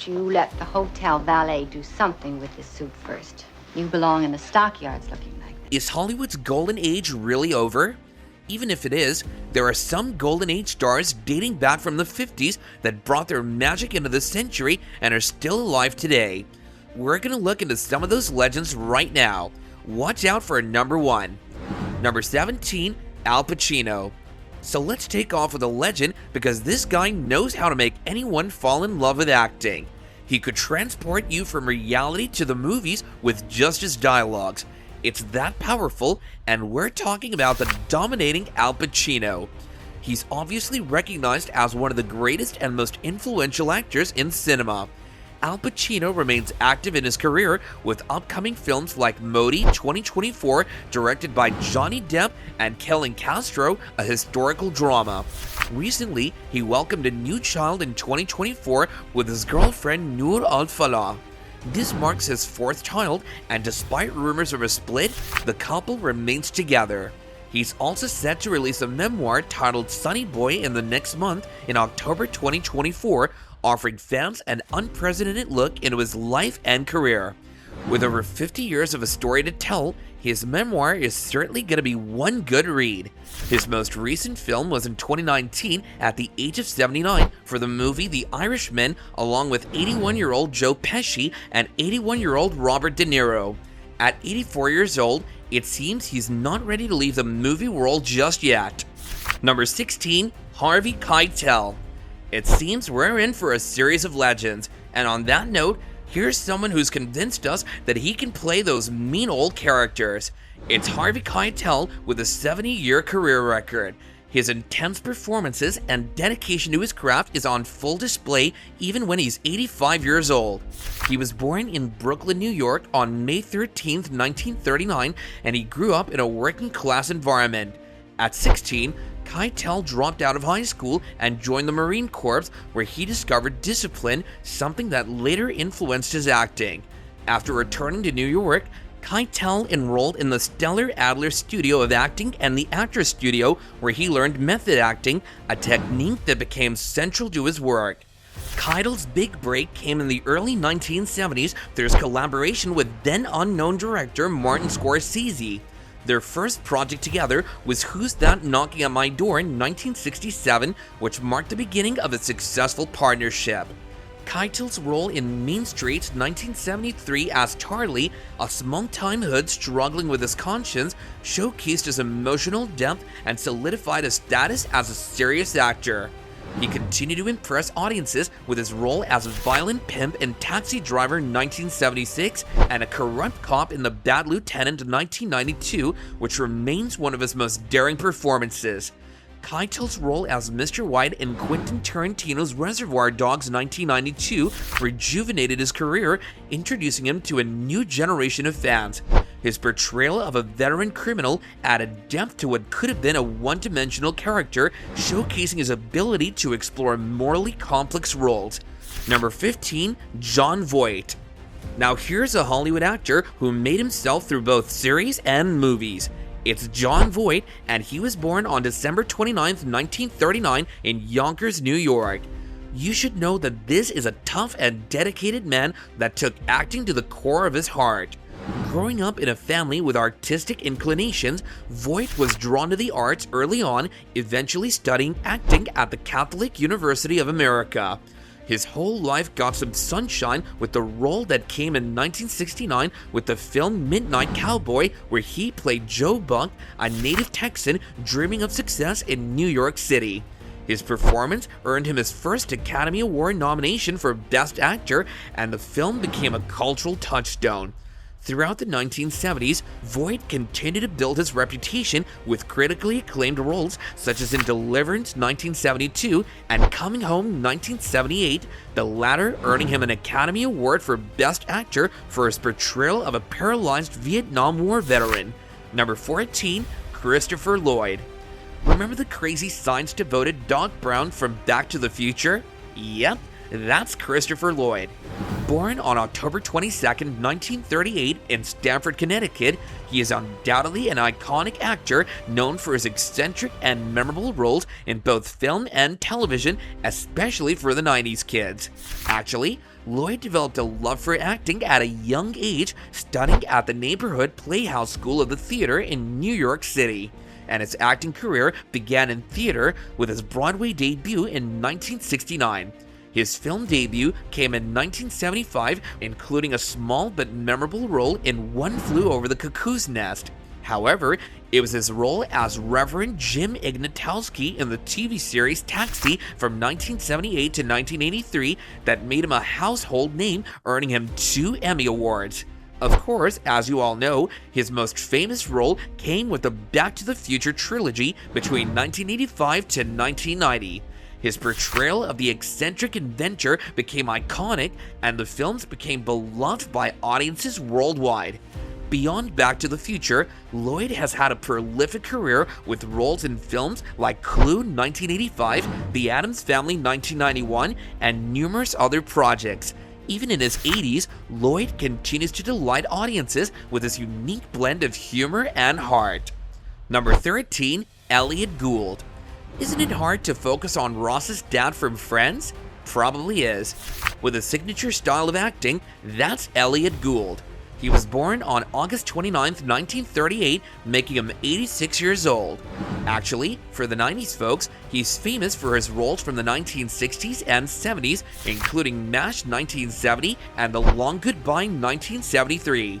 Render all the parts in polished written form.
suggest you let the hotel valet do something with this suit first. You belong in the stockyards looking like that. Is Hollywood's golden age really over? Even if it is, there are some golden age stars dating back from the 50s that brought their magic into the century and are still alive today. We're going to look into some of those legends right now. Watch out for number 1. Number 17, Al Pacino. So let's take off with a legend because this guy knows how to make anyone fall in love with acting. He could transport you from reality to the movies with just his dialogues. It's that powerful, and we're talking about the dominating Al Pacino. He's obviously recognized as one of the greatest and most influential actors in cinema. Al Pacino remains active in his career with upcoming films like Modi 2024, directed by Johnny Depp, and Killing Castro, a historical drama. Recently, he welcomed a new child in 2024 with his girlfriend Noor Al-Falah. This marks his 4th child, and despite rumors of a split, the couple remains together. He's also set to release a memoir titled Sunny Boy in the next month in October 2024, offering fans an unprecedented look into his life and career. With over 50 years of a story to tell, his memoir is certainly going to be one good read. His most recent film was in 2019 at the age of 79 for the movie The Irishman, along with 81-year-old Joe Pesci and 81-year-old Robert De Niro. At 84 years old, it seems he's not ready to leave the movie world just yet. Number 16, Harvey Keitel. It seems we're in for a series of legends, and on that note, here's someone who's convinced us that he can play those mean old characters. It's Harvey Keitel with a 70-year career record. His intense performances and dedication to his craft is on full display even when he's 85 years old. He was born in Brooklyn, New York on May 13, 1939, and he grew up in a working-class environment. At 16, Keitel dropped out of high school and joined the Marine Corps, where he discovered discipline, something that later influenced his acting. After returning to New York, Keitel enrolled in the Stellar Adler Studio of Acting and the Actors Studio, where he learned method acting, a technique that became central to his work. Keitel's big break came in the early 1970s through his collaboration with then-unknown director Martin Scorsese. Their first project together was Who's That Knocking at My Door in 1967, which marked the beginning of a successful partnership. Keitel's role in Mean Streets 1973 as Charlie, a small-time hood struggling with his conscience, showcased his emotional depth and solidified his status as a serious actor. He continued to impress audiences with his role as a violent pimp in Taxi Driver 1976 and a corrupt cop in The Bad Lieutenant 1992, which remains one of his most daring performances. Keitel's role as Mr. White in Quentin Tarantino's Reservoir Dogs 1992 rejuvenated his career, introducing him to a new generation of fans. His portrayal of a veteran criminal added depth to what could have been a one-dimensional character, showcasing his ability to explore morally complex roles. Number 15, Jon Voight. Now here's a Hollywood actor who made himself through both series and movies. It's Jon Voight, and he was born on December 29, 1939 in Yonkers, New York. You should know that this is a tough and dedicated man that took acting to the core of his heart. Growing up in a family with artistic inclinations, Voight was drawn to the arts early on, eventually studying acting at the Catholic University of America. His whole life got some sunshine with the role that came in 1969 with the film Midnight Cowboy, where he played Joe Buck, a native Texan dreaming of success in New York City. His performance earned him his first Academy Award nomination for Best Actor, and the film became a cultural touchstone. Throughout the 1970s, Voight continued to build his reputation with critically acclaimed roles such as in Deliverance 1972 and Coming Home 1978, the latter earning him an Academy Award for Best Actor for his portrayal of a paralyzed Vietnam War veteran. Number 14, Christopher Lloyd. Remember the crazy science-devoted Doc Brown from Back to the Future? Yep, that's Christopher Lloyd. Born on October 22, 1938 in Stamford, Connecticut, he is undoubtedly an iconic actor known for his eccentric and memorable roles in both film and television, especially for the 90s kids. Actually, Lloyd developed a love for acting at a young age, studying at the neighborhood Playhouse School of the Theater in New York City. And his acting career began in theater with his Broadway debut in 1969. His film debut came in 1975, including a small but memorable role in One Flew Over the Cuckoo's Nest. However, it was his role as Reverend Jim Ignatowski in the TV series Taxi from 1978 to 1983 that made him a household name, earning him 2 Emmy Awards. Of course, as you all know, his most famous role came with the Back to the Future trilogy between 1985 to 1990. His portrayal of the eccentric inventor became iconic, and the films became beloved by audiences worldwide. Beyond Back to the Future, Lloyd has had a prolific career with roles in films like Clue 1985, The Addams Family 1991, and numerous other projects. Even in his 80s, Lloyd continues to delight audiences with his unique blend of humor and heart. Number 13, Elliot Gould. Isn't it hard to focus on Ross's dad from Friends? Probably is. With a signature style of acting, that's Elliot Gould. He was born on August 29, 1938, making him 86 years old. Actually, for the 90s folks, he's famous for his roles from the 1960s and 70s, including MASH 1970 and The Long Goodbye 1973.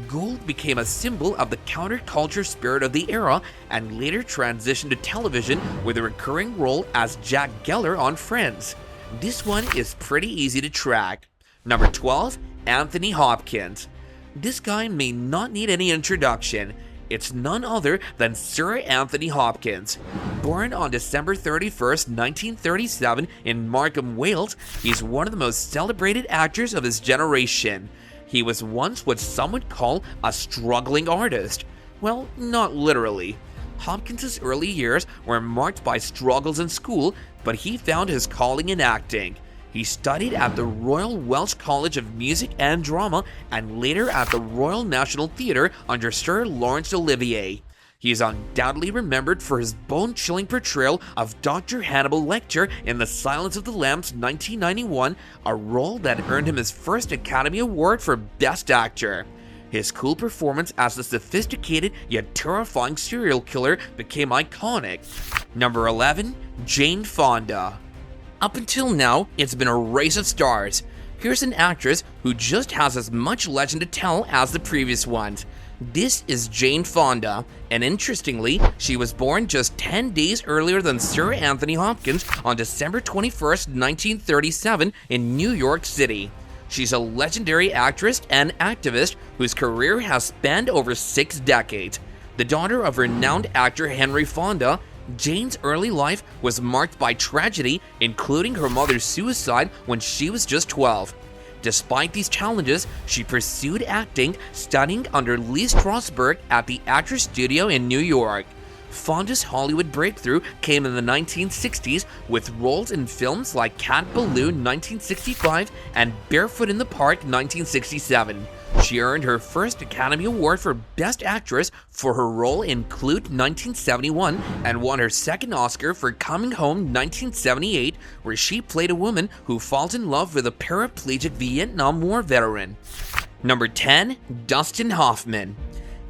Gould became a symbol of the counterculture spirit of the era and later transitioned to television with a recurring role as Jack Geller on Friends. This one is pretty easy to track. Number 12, Anthony Hopkins. This guy may not need any introduction. It's none other than Sir Anthony Hopkins. Born on December 31st, 1937 in Markham, Wales, he's one of the most celebrated actors of his generation. He was once what some would call a struggling artist. Well, not literally. Hopkins' early years were marked by struggles in school, but he found his calling in acting. He studied at the Royal Welsh College of Music and Drama and later at the Royal National Theatre under Sir Laurence Olivier. He is undoubtedly remembered for his bone-chilling portrayal of Dr. Hannibal Lecter in The Silence of the Lambs 1991, a role that earned him his first Academy Award for Best Actor. His cool performance as the sophisticated yet terrifying serial killer became iconic. Number 11, Jane Fonda. Up until now, it's been a race of stars. Here's an actress who just has as much legend to tell as the previous ones. This is Jane Fonda, and interestingly, she was born just 10 days earlier than Sir Anthony Hopkins on December 21st, 1937 in New York City. She's a legendary actress and activist whose career has spanned over 6 decades. The daughter of renowned actor Henry Fonda, Jane's early life was marked by tragedy, including her mother's suicide when she was just 12. Despite these challenges, she pursued acting, studying under Lee Strasberg at the Actors Studio in New York. Fonda's Hollywood breakthrough came in the 1960s with roles in films like Cat Balloon 1965 and Barefoot in the Park 1967. She earned her first Academy Award for Best Actress for her role in Clue 1971 and won her second Oscar for Coming Home 1978, where she played a woman who falls in love with a paraplegic Vietnam War veteran. Number 10, Dustin Hoffman.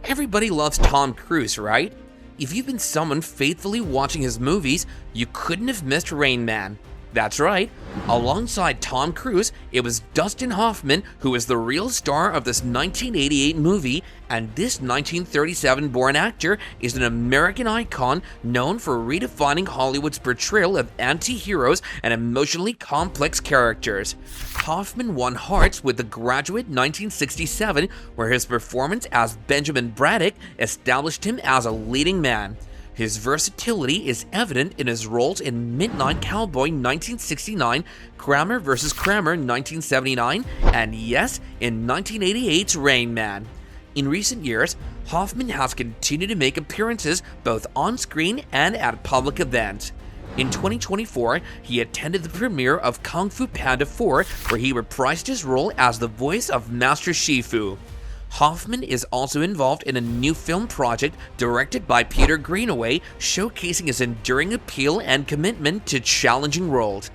Everybody loves Tom Cruise, right? If you've been someone faithfully watching his movies, you couldn't have missed Rain Man. That's right, alongside Tom Cruise, it was Dustin Hoffman who is the real star of this 1988 movie, and this 1937-born actor is an American icon known for redefining Hollywood's portrayal of anti-heroes and emotionally complex characters. Hoffman won hearts with The Graduate 1967, where his performance as Benjamin Braddock established him as a leading man. His versatility is evident in his roles in Midnight Cowboy 1969, Kramer vs. Kramer 1979, and yes, in 1988's Rain Man. In recent years, Hoffman has continued to make appearances both on screen and at public events. In 2024, he attended the premiere of Kung Fu Panda 4, where he reprised his role as the voice of Master Shifu. Hoffman is also involved in a new film project directed by Peter Greenaway, showcasing his enduring appeal and commitment to challenging roles.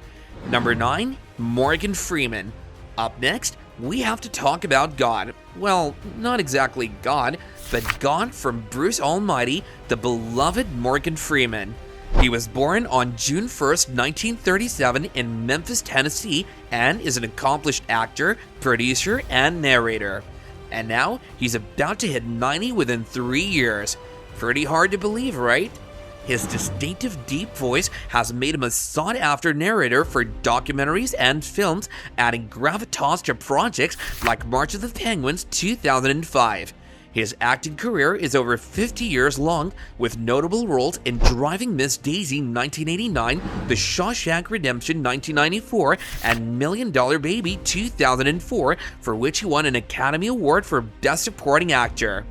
Number 9, Morgan Freeman. Up next, we have to talk about God. Well, not exactly God, but God from Bruce Almighty, the beloved Morgan Freeman. He was born on June 1st, 1937 in Memphis, Tennessee, and is an accomplished actor, producer, and narrator. And now, he's about to hit 90 within 3 years. Pretty hard to believe, right? His distinctive deep voice has made him a sought-after narrator for documentaries and films, adding gravitas to projects like March of the Penguins 2005. His acting career is over 50 years long, with notable roles in Driving Miss Daisy 1989, The Shawshank Redemption 1994, and $1 Million Baby 2004, for which he won an Academy Award for Best Supporting Actor.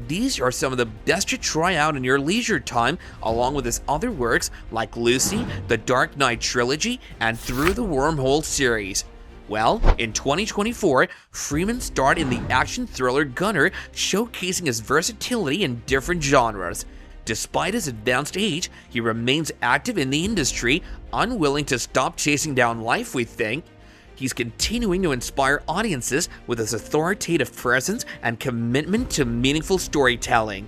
These are some of the best to try out in your leisure time, along with his other works like Lucy, The Dark Knight Trilogy, and Through the Wormhole series. Well, in 2024, Freeman starred in the action thriller Gunner, showcasing his versatility in different genres. Despite his advanced age, he remains active in the industry, unwilling to stop chasing down life, we think. He's continuing to inspire audiences with his authoritative presence and commitment to meaningful storytelling.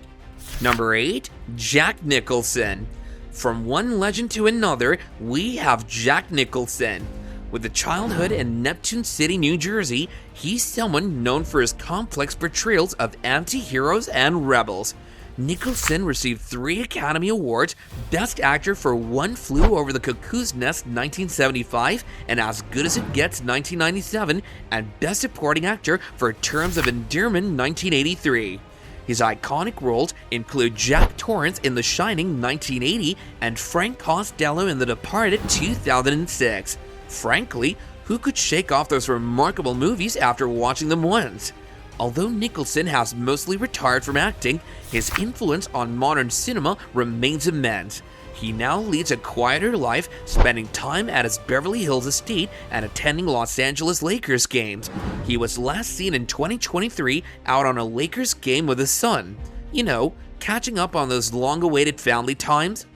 Number 8. Jack Nicholson. From one legend to another, we have Jack Nicholson. With a childhood in Neptune City, New Jersey, he's someone known for his complex portrayals of anti-heroes and rebels. Nicholson received 3 Academy Awards, Best Actor for One Flew Over the Cuckoo's Nest 1975 and As Good as It Gets 1997, and Best Supporting Actor for Terms of Endearment 1983. His iconic roles include Jack Torrance in The Shining 1980 and Frank Costello in The Departed 2006. Frankly, who could shake off those remarkable movies after watching them once? Although Nicholson has mostly retired from acting, his influence on modern cinema remains immense. He now leads a quieter life, spending time at his Beverly Hills estate and attending Los Angeles Lakers games. He was last seen in 2023 out on a Lakers game with his son. You know, catching up on those long-awaited family times.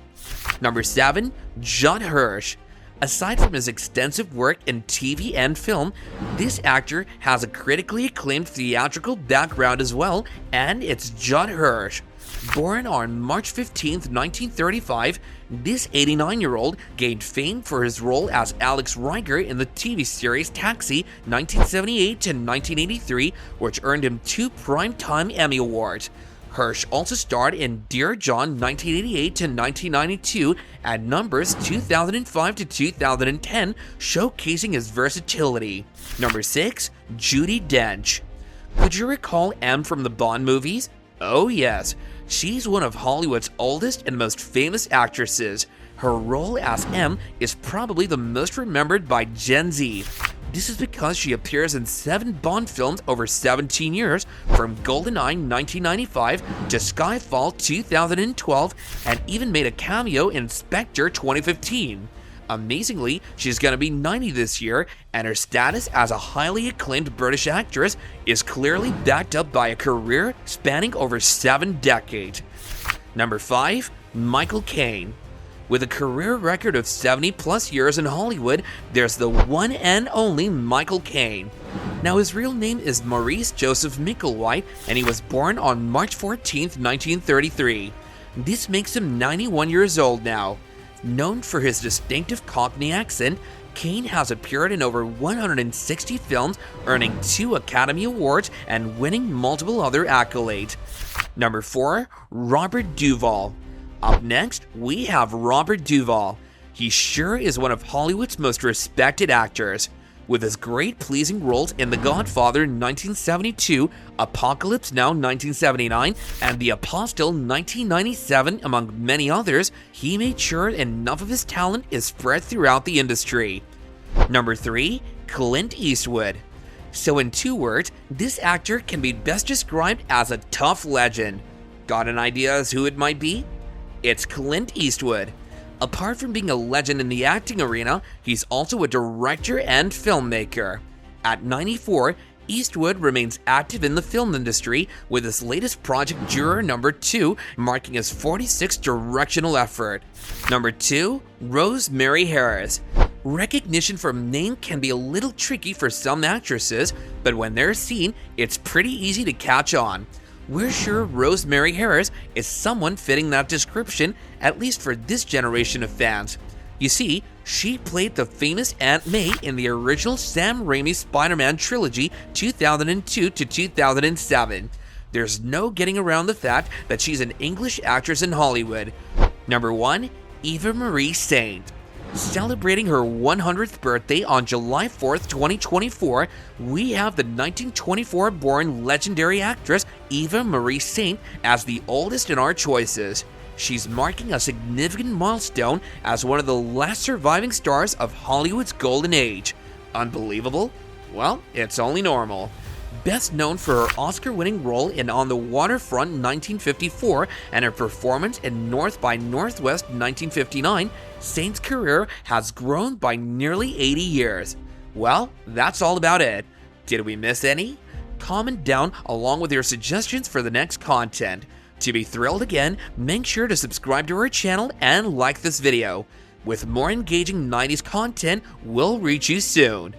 Number 7. Judd Hirsch. Aside from his extensive work in TV and film, this actor has a critically acclaimed theatrical background as well, and it's Judd Hirsch. Born on March 15, 1935, this 89-year-old gained fame for his role as Alex Riker in the TV series Taxi 1978 to 1983, which earned him 2 Primetime Emmy Awards. Hirsch also starred in Dear John 1988 to 1992 and Numbers 2005 to 2010, showcasing his versatility. Number 6. Judi Dench. Could you recall M from the Bond movies? Oh yes, she's one of Hollywood's oldest and most famous actresses. Her role as M is probably the most remembered by Gen Z. This is because she appears in 7 Bond films over 17 years, from GoldenEye 1995 to Skyfall 2012, and even made a cameo in Spectre 2015. Amazingly, she's gonna be 90 this year, and her status as a highly acclaimed British actress is clearly backed up by a career spanning over 7 decades. Number 5. Michael Caine. With a career record of 70+ years in Hollywood, there's the one and only Michael Caine. Now, his real name is Maurice Joseph Micklewhite, and he was born on March 14, 1933. This makes him 91 years old now. Known for his distinctive Cockney accent, Caine has appeared in over 160 films, earning 2 Academy Awards and winning multiple other accolades. Number 4. Robert Duvall. Up next, we have Robert Duvall. He sure is one of Hollywood's most respected actors. With his great pleasing roles in The Godfather 1972, Apocalypse Now 1979, and The Apostle 1997, among many others, he made sure enough of his talent is spread throughout the industry. Number 3. Clint Eastwood. So in 2 words, this actor can be best described as a tough legend. Got an idea as who it might be? It's Clint Eastwood. Apart from being a legend in the acting arena, he's also a director and filmmaker. At 94, Eastwood remains active in the film industry, with his latest project Juror Number 2 marking his 46th directional effort. Number 2. Rosemary Harris. Recognition from name can be a little tricky for some actresses, but when they're seen, it's pretty easy to catch on. We're sure Rosemary Harris is someone fitting that description, at least for this generation of fans. You see, she played the famous Aunt May in the original Sam Raimi Spider-Man trilogy 2002 to 2007. There's no getting around the fact that she's an English actress in Hollywood. Number 1. Eva Marie Saint. Celebrating her 100th birthday on July 4th, 2024, we have the 1924-born legendary actress Eva Marie Saint as the oldest in our choices. She's marking a significant milestone as one of the last surviving stars of Hollywood's golden age. Unbelievable? Well, it's only normal. Best known for her Oscar-winning role in On the Waterfront 1954 and her performance in North by Northwest 1959, Saint's career has grown by nearly 80 years. Well, that's all about it. Did we miss any? Comment down along with your suggestions for the next content. To be thrilled again, make sure to subscribe to our channel and like this video. With more engaging 90s content, we'll reach you soon.